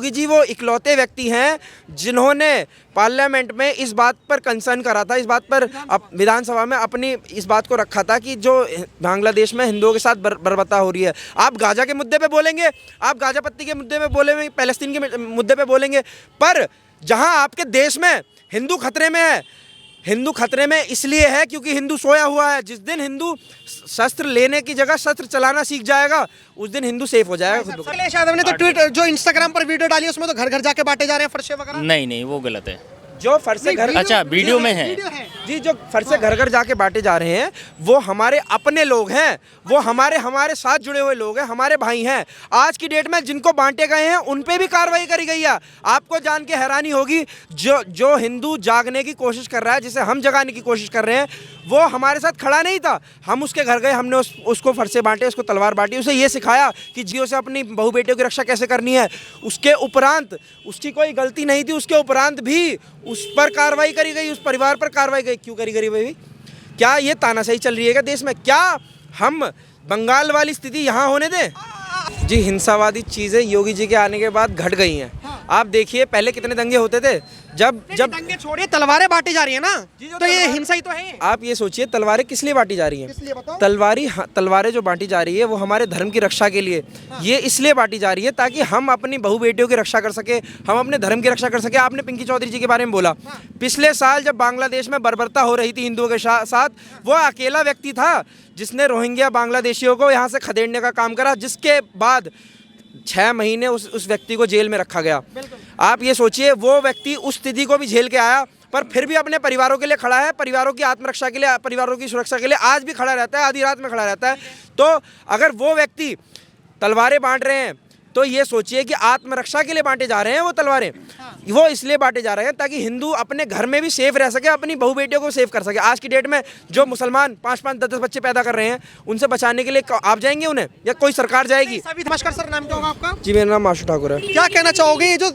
योगी जी वो इकलौते व्यक्ति हैं जिन्होंने पार्लियामेंट में इस बात पर कंसर्न करा था, इस बात पर विधानसभा में अपनी इस बात को रखा था कि जो बांग्लादेश में हिंदुओं के साथ बर्बरता हो रही है। आप गाजा के मुद्दे पे बोलेंगे, आप गाजा पत्ती के मुद्दे पे बोलेंगे, पैलेस्तीन के मुद्दे पे बोलेंगे, पर जहां आपके देश में हिंदू खतरे में है, हिंदू खतरे में इसलिए है क्योंकि हिंदू सोया हुआ है। जिस दिन हिंदू शस्त्र लेने की जगह शस्त्र चलाना सीख जाएगा उस दिन हिंदू सेफ हो जाएगा। अखिलेश यादव ने तो ट्वीट जो इंस्टाग्राम पर वीडियो डाली उसमें तो घर घर जाके बांटे जा रहे हैं फरसे वगैरह। नहीं नहीं वो गलत है। जो फरसे घर अच्छा वीडियो में है जी, जो फरसे घर घर जाके बांटे जा रहे हैं वो हमारे अपने लोग हैं, वो हमारे साथ जुड़े हुए लोग हैं, हमारे भाई हैं। आज की डेट में जिनको बांटे गए हैं उन पे भी कार्रवाई करी गई है। आपको जान के हैरानी होगी जो हिंदू जागने की कोशिश कर रहा है, जिसे हम जगाने की कोशिश कर रहे हैं, वो हमारे साथ खड़ा नहीं था। हम उसके घर गए, हमने उसको फरसे बांटे, उसको तलवार बांटी, उसे ये सिखाया कि जियो से अपनी बहू बेटियों की रक्षा कैसे करनी है। उसके उपरांत उसकी कोई गलती नहीं थी, उसके उपरांत भी उस पर कार्रवाई करी गई, उस परिवार पर कार्रवाई गई। क्यों करी गई भाई? क्या ये तानाशाही चल रही है क्या देश में? क्या हम बंगाल वाली स्थिति यहाँ होने दें? जी, हिंसावादी चीज़ें योगी जी के आने के बाद घट गई हैं। आप देखिए पहले कितने दंगे होते थे, जब दंगे छोड़िए, तलवारें बांटी जा रही है ना, तो ये हिंसा ही तो है। आप ये सोचिए तलवारें किस लिए बांटी जा रही हैं? बताओ। तलवारें जो बांटी जा रही है वो हमारे धर्म की रक्षा के लिए, ये इसलिए बांटी जा रही है ताकि हम अपनी बहू बेटियों की रक्षा कर सके, हम अपने धर्म की रक्षा कर सके। आपने पिंकी चौधरी जी के बारे में बोला, पिछले साल जब बांग्लादेश में बर्बरता हो रही थी हिंदुओं के साथ, वो अकेला व्यक्ति था जिसने रोहिंग्या बांग्लादेशियों को यहाँ से खदेड़ने का काम करा, जिसके बाद 6 महीने उस व्यक्ति को जेल में रखा गया। आप ये सोचिए वो व्यक्ति उस स्थिति को भी झेल के आया, पर फिर भी अपने परिवारों के लिए खड़ा है, परिवारों की आत्मरक्षा के लिए, परिवारों की सुरक्षा के लिए आज भी खड़ा रहता है, आधी रात में खड़ा रहता है। तो अगर वो व्यक्ति तलवारें बांट रहे हैं तो ये सोचिए कि आत्मरक्षा के लिए बांटे जा रहे हैं वो तलवारें, वो इसलिए बांटे जा रहे हैं ताकि हिंदू अपने घर में भी सेफ रह सके, अपनी बहू बेटियों को सेफ कर सके। आज की डेट में जो मुसलमान 5-5, 10-10 बच्चे पैदा कर रहे हैं, उनसे बचाने के लिए आप जाएंगे उन्हें या कोई सरकार जाएगी? नमस्कार सर, नाम क्या होगा आपका? जी, मेरा नाम आशु ठाकुर है। क्या कहना चाहोगे ये जो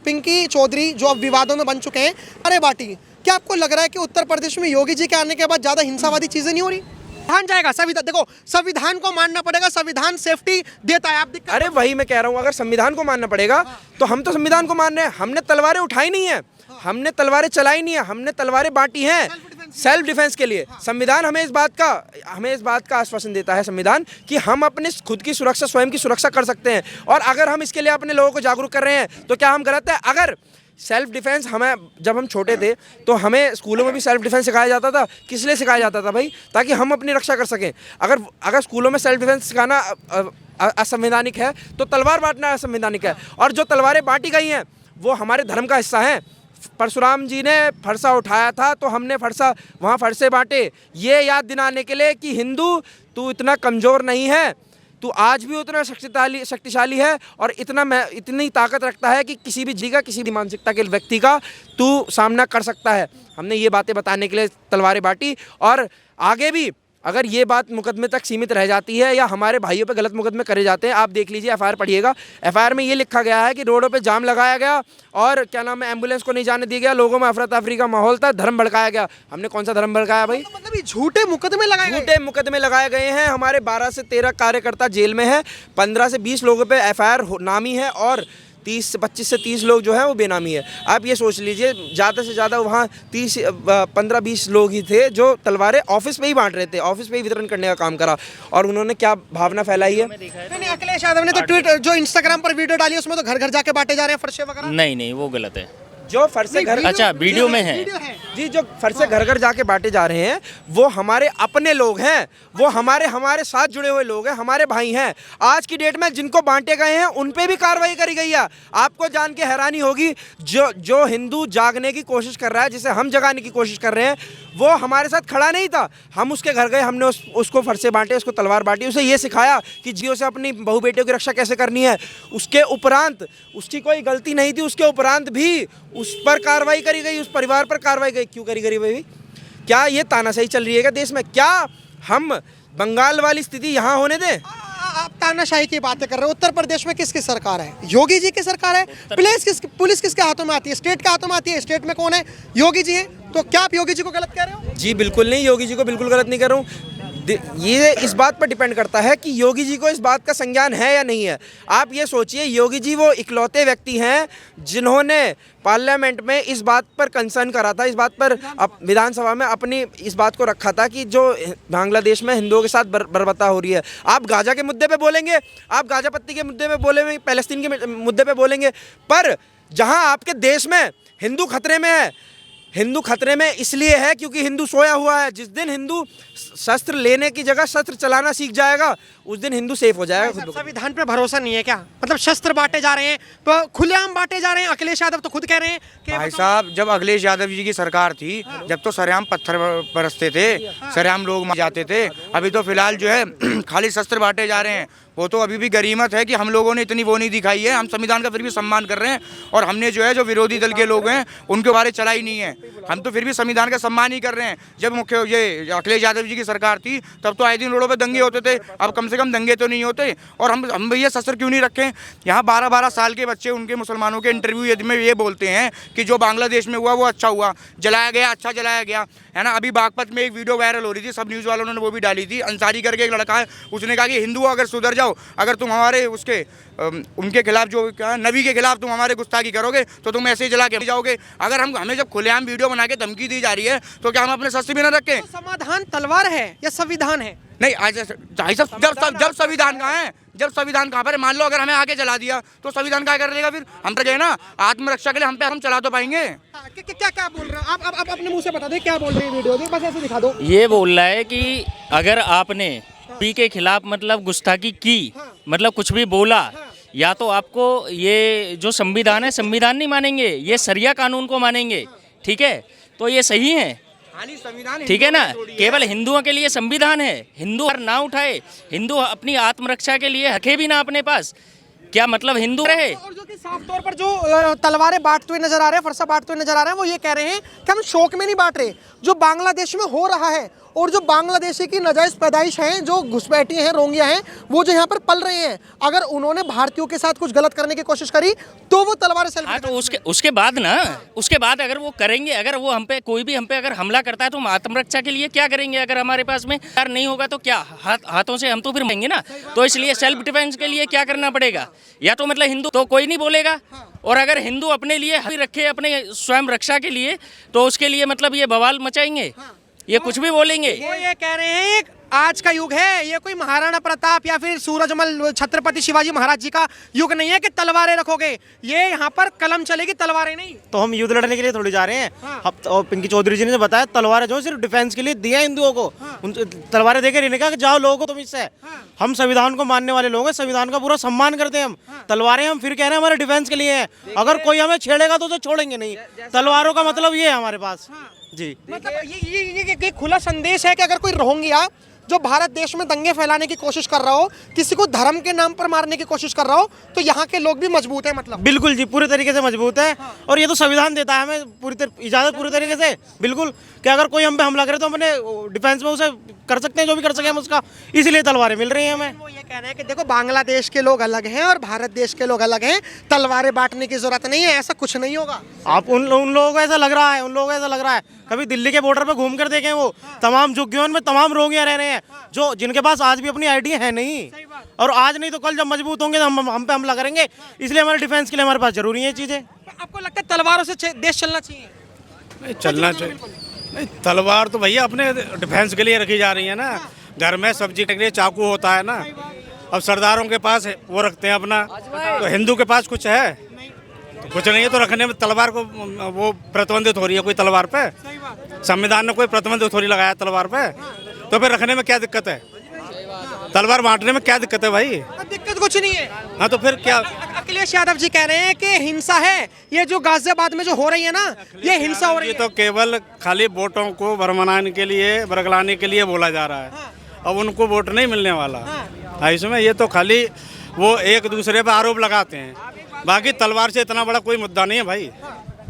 पिंकी चौधरी जो अब विवादों में बन चुके हैं, अरे बाटी, क्या आपको लग रहा है कि उत्तर प्रदेश में योगी जी के आने के बाद ज्यादा हिंसावादी चीजें नहीं हो रही? संविधान जाएगा, संविधान देखो, संविधान को मानना पड़ेगा, संविधान सेफ्टी देता है। आप अरे वही मैं कह रहा हूँ, अगर संविधान को मानना पड़ेगा तो हम तो संविधान को मान रहे हैं। हमने तलवारें उठाई नहीं है, हमने तलवारें चलाई नहीं है, हमने तलवारें बांटी हैं सेल्फ डिफेंस के लिए। संविधान हमें इस बात का आश्वासन देता है संविधान कि हम अपने खुद की सुरक्षा, स्वयं की सुरक्षा कर सकते हैं। और अगर हम इसके लिए अपने लोगों को जागरूक कर रहे हैं तो क्या हम गलत है? अगर सेल्फ डिफेंस हमें, जब हम छोटे थे तो हमें स्कूलों में भी सेल्फ डिफेंस सिखाया जाता था। किस लिए सिखाया जाता था भाई? ताकि हम अपनी रक्षा कर सकें। अगर स्कूलों में सेल्फ डिफेंस सिखाना असंवैधानिक है तो तलवार बांटना असंवैधानिक है। और जो तलवारें बांटी गई हैं वो हमारे धर्म का हिस्सा हैं। परशुराम जी ने फरसा उठाया था तो हमने वहाँ फरसे बांटे, ये याद दिलाने के लिए कि हिंदू तू इतना कमज़ोर नहीं है, तू आज भी उतना शक्तिशाली है और इतनी ताकत रखता है कि किसी भी मानसिकता के व्यक्ति का तू सामना कर सकता है। हमने ये बातें बताने के लिए तलवारें बांटी। और आगे भी अगर ये बात मुकदमे तक सीमित रह जाती है या हमारे भाइयों पे गलत मुकदमे करे जाते हैं, आप देख लीजिए एफआईआर पढ़िएगा, एफआईआर में ये लिखा गया है कि रोडों पे जाम लगाया गया और क्या नाम है, एम्बुलेंस को नहीं जाने दिया गया, लोगों में अफरा तफरी का माहौल था, धर्म भड़काया गया। हमने कौन सा धर्म भड़काया भाई? मतलब ये झूठे मुकदमे लगाए गए हैं। हमारे 12 से 13 कार्यकर्ता जेल में है, 15 से 20 लोगों पे एफआईआर नामी है और 25 से 30 लोग जो हैं वो बेनामी है। आप ये सोच लीजिए ज़्यादा से ज़्यादा वहाँ 15-20 लोग ही थे जो तलवारें ऑफिस पे ही बांट रहे थे, ऑफिस पे ही वितरण करने का काम करा। और उन्होंने क्या भावना फैलाई है? नहीं, अखिलेश यादव ने तो ट्वीट जो इंस्टाग्राम पर वीडियो डाली उसमें तो घर घर जाके बांटे जा रहे हैं फरसे वगैरह। नहीं नहीं वो गलत है। जो फरसे घर, अच्छा वीडियो में है जी, जो फरसे घर घर जाके बांटे जा रहे हैं वो हमारे अपने लोग हैं, वो हमारे साथ जुड़े हुए लोग हैं, हमारे भाई हैं। आज की डेट में जिनको बांटे गए हैं उन पे भी कार्रवाई करी गई है। आपको जान के हैरानी होगी जो हिंदू जागने की कोशिश कर रहा है, जिसे हम जगाने की कोशिश कर रहे हैं, वो हमारे साथ खड़ा नहीं था। हम उसके घर गए, हमने उसको फरसे बांटे, उसको तलवार बांटी, उसे ये सिखाया कि जियो से अपनी बहू बेटियों की रक्षा कैसे करनी है। उसके उपरांत उसकी कोई गलती नहीं थी, उसके उपरांत भी उस पर कार्रवाई करी गई, उस परिवार पर कार्रवाई गई। क्यों करी गई भाई? क्या ये तानाशाही चल रही है क्या देश में? क्या हम बंगाल वाली स्थिति यहाँ होने दें? आप तानाशाही की बातें कर रहे हो। उत्तर प्रदेश में किसकी सरकार है? योगी जी की सरकार है। पुलिस किसके हाथों में आती है? स्टेट के हाथों में आती है। स्टेट में कौन है? योगी जी है। तो क्या आप योगी जी को गलत कह रहे हो? जी बिल्कुल नहीं, योगी जी को बिल्कुल गलत नहीं कर रहा हूँ। ये इस बात पर डिपेंड करता है कि योगी जी को इस बात का संज्ञान है या नहीं है। आप ये सोचिए, योगी जी वो इकलौते व्यक्ति हैं जिन्होंने पार्लियामेंट में इस बात पर कंसर्न करा था, इस बात पर विधानसभा में अपनी इस बात को रखा था कि जो बांग्लादेश में हिंदुओं के साथ बर्बरता हो रही है। आप गाजा के मुद्दे पे बोलेंगे, आप गाजा पत्ती के मुद्दे पे बोलेंगे, पैलेस्तीन के मुद्दे पे बोलेंगे, पर जहां आपके देश में हिंदू खतरे में है, हिंदू खतरे में इसलिए है क्योंकि हिंदू सोया हुआ है। जिस दिन हिंदू शस्त्र लेने की जगह शस्त्र चलाना सीख जाएगा, उस दिन हिंदू सेफ हो जाएगा। संविधान पे भरोसा नहीं है क्या? मतलब शस्त्र बांटे जा रहे हैं, तो खुलेआम बांटे जा रहे हैं। अखिलेश यादव तो खुद कह रहे हैं कि भाई साहब, जब अखिलेश यादव जी की सरकार थी, जब तो सरेआम पत्थर बरसते थे, सरेआम लोग मर जाते थे। अभी तो फिलहाल जो है खाली शस्त्र बांटे जा रहे हैं। वो तो अभी भी गरीमत है कि हम लोगों ने इतनी वो नहीं दिखाई है। हम संविधान का फिर भी सम्मान कर रहे हैं, और हमने जो है जो विरोधी दल के लोग हैं उनके बारे चला ही नहीं है। हम तो फिर भी संविधान का सम्मान ही कर रहे हैं। जब मुख्य ये अखिलेश यादव जी की सरकार थी, तब तो आए दिन रोडों पे दंगे होते थे। अब कम से कम दंगे तो नहीं होते। और हम भैया शस्त्र क्यों नहीं रखें? यहाँ 12-12 साल के बच्चे, उनके मुसलमानों के इंटरव्यू में ये बोलते हैं कि जो बांग्लादेश में हुआ वो अच्छा हुआ, जलाया गया अच्छा जलाया गया, है ना। अभी बागपत में एक वीडियो वायरल हो रही थी, सब न्यूज़ वालों ने वो भी डाली थी। अंसारी करके एक लड़का है, उसने कहा कि हिंदू अगर सुधर जाओ, अगर तुम हमारे उसके उनके खिलाफ जो क्या नबी के खिलाफ तुम हमारे गुस्ताखी करोगे तो तुम ऐसे ही जला के जाओगे। अगर हमें जब खुलेआम वीडियो बना के धमकी दी जा रही है, तो क्या हम अपने शस्त्र भी न रखें? तो समाधान तलवार है या संविधान है? नहीं, आज जब संविधान कहाँ है, जब संविधान कहाँ पर है? मान लो अगर हमें आगे चला दिया तो संविधान क्या कर लेगा? फिर हम तो गए ना, आत्मरक्षा के लिए हम चला तो पाएंगे। क्या बोल रहे हो आप? अपने मुंह से बता दे क्या बोल रही है वीडियो, बस ऐसे दिखा दो। ये बोल रहा है कि अगर आपने पी के खिलाफ मतलब गुस्ताखी की, मतलब कुछ भी बोला, या तो आपको ये जो संविधान है, संविधान नहीं मानेंगे, ये शरिया कानून को मानेंगे। ठीक है, तो ये सही है, ठीक है ना। केवल हिंदुओं के लिए संविधान है, हिंदू ना उठाए, हिंदू अपनी आत्मरक्षा के लिए रखे भी ना अपने पास, क्या मतलब हिंदू रहे। और जो कि साफ तौर पर जो तलवारें बांटते हुए नजर आ रहे हैं, फरसा बांटते हुए नजर आ रहे हैं, वो ये कह रहे हैं कि हम शौक में नहीं बांट रहे। जो बांग्लादेश में हो रहा है, और जो बांग्लादेशी की नाजायज पैदाइश हैं, जो घुसपैठी हैं, रोंगिया हैं, वो जो यहाँ पर पल रहे हैं, अगर उन्होंने भारतीयों के साथ कुछ गलत करने की कोशिश करी तो वो तलवार से हाँ, तो उसके बाद ना, उसके बाद अगर वो करेंगे, अगर वो हम पे कोई भी हम पे अगर हमला करता है तो हम आत्मरक्षा के लिए क्या करेंगे? अगर हमारे पास में यार नहीं होगा तो क्या हाथों से हम तो फिर मरेंगे ना। तो इसलिए सेल्फ डिफेंस के लिए क्या करना पड़ेगा? या तो मतलब हिंदू तो कोई नहीं बोलेगा, और अगर हिंदू अपने लिए रखे अपने स्वयं रक्षा के लिए, तो उसके लिए मतलब ये बवाल मचाएंगे, ये कुछ भी बोलेंगे। वो ये कह रहे हैं आज का युग है, ये कोई महाराणा प्रताप या फिर सूरजमल छत्रपति शिवाजी महाराज जी का युग नहीं है कि तलवारें रखोगे। ये यहाँ पर कलम चलेगी, तलवारें नहीं। तो हम युद्ध लड़ने के लिए थोड़ी जा रहे हैं। और पिंकी चौधरी जी ने बताया तलवारें जो सिर्फ डिफेंस के लिए दिया है हिंदुओं को, उन तलवारें देकर इन्हें कहा कि जाओ लोगों तुम इससे। हम संविधान को मानने वाले लोग हैं, संविधान का पूरा सम्मान करते हैं हम। तलवारें हम फिर कह रहे हैं हमारे डिफेंस के लिए है, अगर कोई हमें छेड़ेगा तो छोड़ेंगे नहीं। तलवारों का मतलब ये है हमारे पास जी। मतलब ये खुला संदेश है कि अगर कोई रोहिंग्या जो भारत देश में दंगे फैलाने की कोशिश कर रहा हो, किसी को धर्म के नाम पर मारने की कोशिश कर रहा हो, तो यहाँ के लोग भी मजबूत है। मतलब बिल्कुल जी, पूरे तरीके से मजबूत है। और ये तो संविधान देता है हमें इजाजत पूरी तरीके से, बिल्कुल, कि अगर कोई हम पे हमला करे तो अपने डिफेंस में उसे कर सकते हैं, जो भी कर सके हम उसका। इसीलिए तलवारें मिल रही हैं हमें। वो ये कह रहे हैं कि देखो बांग्लादेश के लोग अलग हैं और भारत देश के लोग अलग हैं, तलवारें बांटने की जरूरत नहीं है, ऐसा कुछ नहीं होगा। आप उन लोगों को ऐसा लग रहा है, उन लोगों को ऐसा लग रहा है। कभी दिल्ली के बॉर्डर पे घूम कर देखें, वो तमाम झुग्गियों में तमाम रोगियां रह रहे हैं, जो जिनके पास आज भी अपनी आईडी है नहीं। और आज नहीं तो कल जब मजबूत होंगे तो हम पे हमला करेंगे। इसलिए हमारे डिफेंस के लिए हमारे पास जरूरी है चीजें। आपको लगता है तलवारों से देश चलना चाहिए? नहीं, चलना चाहिए नहीं। तलवार तो भैया अपने डिफेंस के लिए रखी जा रही है ना। घर में सब्जी के लिए चाकू होता है ना, अब सरदारों के पास वो रखते हैं अपना, तो हिंदू के पास कुछ है? तो कुछ नहीं है, तो रखने में तलवार को वो प्रतिबंधित हो रही है कोई तलवार पे? संविधान ने कोई प्रतिबंध थोड़ी लगाया तलवार पे, तो फिर रखने में क्या दिक्कत है? तलवार बांटने में क्या दिक्कत है भाई? दिक्कत कुछ नहीं है। हाँ, तो फिर क्या? अखिलेश यादव जी कह रहे हैं कि हिंसा है, ये जो गाजियाबाद में जो हो रही है ना, ये हिंसा हो रही है। ये तो केवल खाली वोटों को भरमनाने के लिए, बरगलाने के लिए बोला जा रहा है। अब उनको वोट नहीं मिलने वाला इसमें, ये तो खाली वो एक दूसरे पर आरोप लगाते हैं, बाकी तलवार से इतना बड़ा कोई मुद्दा नहीं है भाई।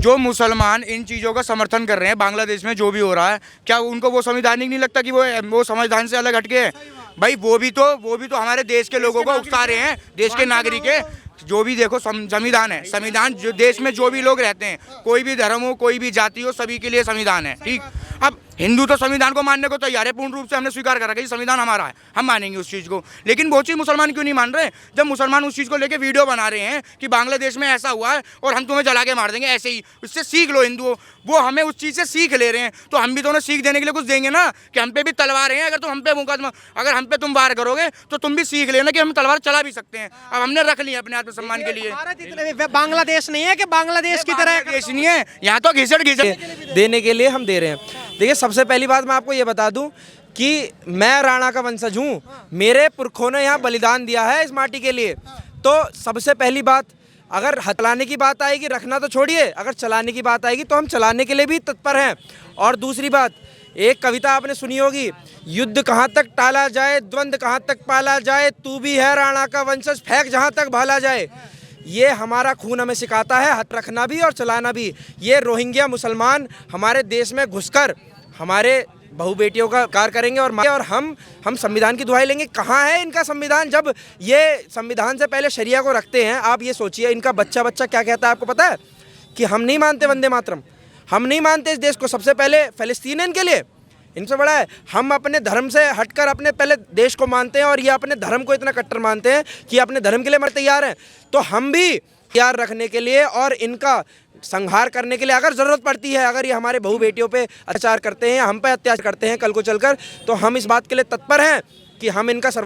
जो मुसलमान इन चीज़ों का समर्थन कर रहे हैं बांग्लादेश में जो भी हो रहा है, क्या उनको वो संवैधानिक नहीं लगता कि वो संविधान से अलग हटके है? भाई वो भी तो हमारे देश के लोगों को उकसा रहे हैं, देश के नागरिक है। जो भी देखो संविधान है, संविधान जो देश में जो भी लोग रहते हैं, कोई भी धर्म हो, कोई भी जाति हो, सभी के लिए संविधान है। ठीक, अब हिंदू तो संविधान को मानने को तैयार है, पूर्ण रूप से हमने स्वीकार कर रखा है संविधान हमारा है, हम मानेंगे उस चीज़ को। लेकिन वो चीज़ मुसलमान क्यों नहीं मान रहे? जब मुसलमान उस चीज़ को लेके वीडियो बना रहे हैं कि बांग्लादेश में ऐसा हुआ है और हम तुम्हें जला के मार देंगे ऐसे ही, उससे सीख लो हिंदुओं। वो हमें उस चीज़ से सीख ले रहे हैं, तो हम भी तो उन्हें सीख देने के लिए कुछ देंगे ना, कि हम पे भी तलवारें हैं, अगर तुम हम पे मुकदमा, अगर हम पे तुम वार करोगे तो तुम भी सीख लेना कि हम तलवार चला भी सकते हैं। अब हमने रख ली अपने आत्मसम्मान के लिए। भारत इतने बांग्लादेश नहीं है कि बांग्लादेश की तरह देश नहीं है यहाँ, तो घिसट देने के लिए हम दे रहे हैं। देखिए, सबसे पहली बात मैं आपको ये बता दूं कि मैं राणा का वंशज हूँ, मेरे पुरखों ने यहाँ बलिदान दिया है इस माटी के लिए। तो सबसे पहली बात, अगर चलाने की बात आएगी, रखना तो छोड़िए, अगर चलाने की बात आएगी तो हम चलाने के लिए भी तत्पर हैं। और दूसरी बात, एक कविता आपने सुनी होगी, युद्ध कहाँ तक टाला जाए, द्वंद्व कहाँ तक पाला जाए, तू भी है राणा का वंशज, फेंक जहाँ तक भाला जाए। ये हमारा खून हमें सिखाता है, हाथ रखना भी और चलाना भी। ये रोहिंग्या मुसलमान हमारे देश में घुसकर हमारे बहू बेटियों का कार्य करेंगे और हम संविधान की दुहाई लेंगे। कहाँ है इनका संविधान? जब ये संविधान से पहले शरिया को रखते हैं, आप ये सोचिए इनका बच्चा क्या कहता है, आपको पता है? कि हम नहीं मानते वंदे मातरम, हम नहीं मानते इस देश को। सबसे पहले फ़लस्तीन के लिए इनसे बड़ा है। हम अपने धर्म से हटकर अपने पहले देश को मानते हैं, और ये अपने धर्म को इतना कट्टर मानते हैं कि अपने धर्म के लिए मरने तैयार हैं। तो हम भी तैयार रखने के लिए और इनका संहार करने के लिए अगर ज़रूरत पड़ती है, अगर ये हमारे बहू बेटियों पे अत्याचार करते हैं, हम पे अत्याचार करते हैं कल को चलकर, तो हम इस बात के लिए तत्पर हैं कि हम इनका